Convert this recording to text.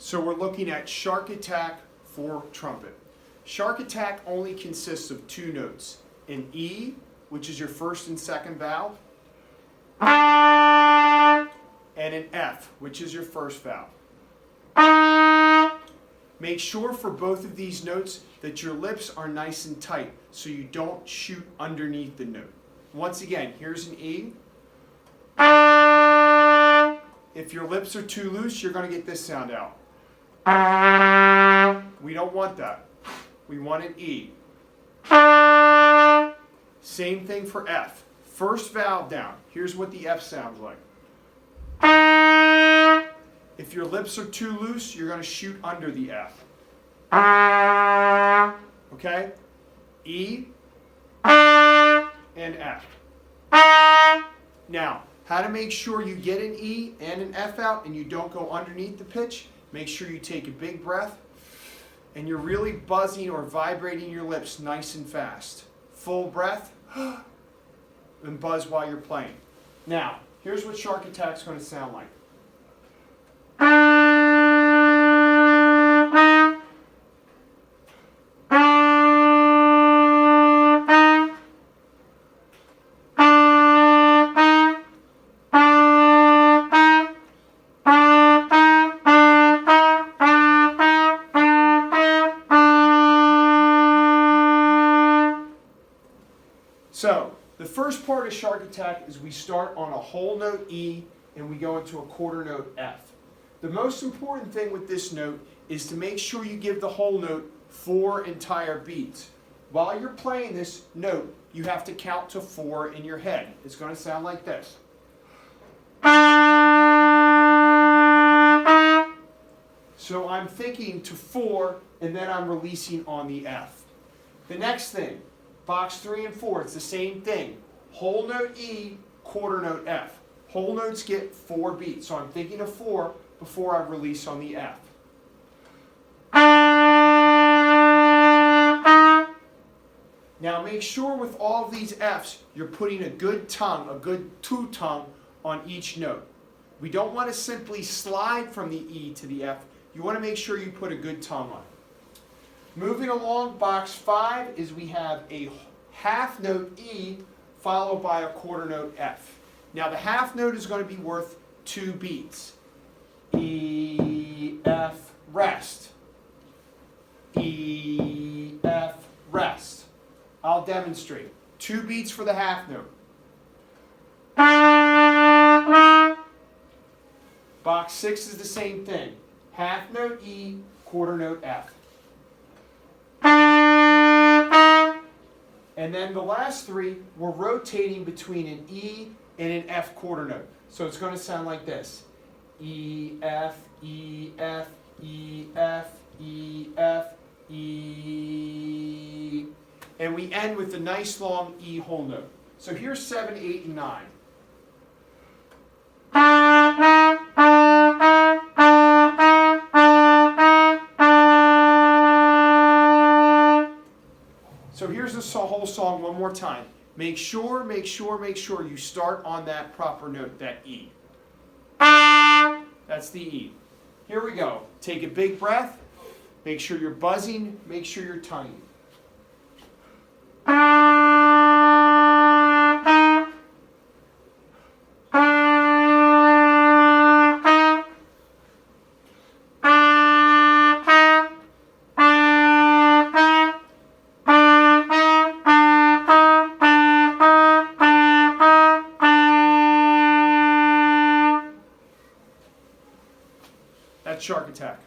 So we're looking at Shark Attack for trumpet. Shark Attack only consists of two notes, an E, which is your first and second valve, and an F, which is your first valve. Make sure for both of these notes that your lips are nice and tight so you don't shoot underneath the note. Once again, here's an E. If your lips are too loose, you're going to get this sound out. We don't want that. We want an E. Same thing for F. First valve down. Here's what the F sounds like. If your lips are too loose, you're going to shoot under the F. Okay? E and F. Now, how to make sure you get an E and an F out and you don't go underneath the pitch? Make sure you take a big breath and you're really buzzing or vibrating your lips nice and fast. Full breath and buzz while you're playing. Now, here's what Shark Attack's going to sound like. So, the first part of Shark Attack is we start on a whole note E and we go into a quarter note F. The most important thing with this note is to make sure you give the whole note 4 entire beats. While you're playing this note, you have to count to 4 in your head. It's going to sound like this. So I'm thinking to 4 and then I'm releasing on the F. The next thing, box 3 and 4, it's the same thing. Whole note E, quarter note F. Whole notes get 4 beats. So I'm thinking of 4 before I release on the F. Now make sure with all of these Fs, you're putting a good tongue, a good two-tongue on each note. We don't want to simply slide from the E to the F. You want to make sure you put a good tongue on it. Moving along, box 5 is we have a half note E followed by a quarter note F. Now the half note is going to be worth 2 beats. E, F, rest. E, F, rest. I'll demonstrate. 2 beats for the half note. Box 6 is the same thing. Half note E, quarter note F. And then the last 3, we're rotating between an E and an F quarter note. So it's going to sound like this. E, F, E, F, E, F, E, F, E. And we end with a nice long E whole note. So here's 7, 8, and 9. So here's the whole song one more time. Make sure you start on that proper note, that E. That's the E. Here we go. Take a big breath. Make sure you're buzzing. Make sure you're tonguing. That's Shark Attack.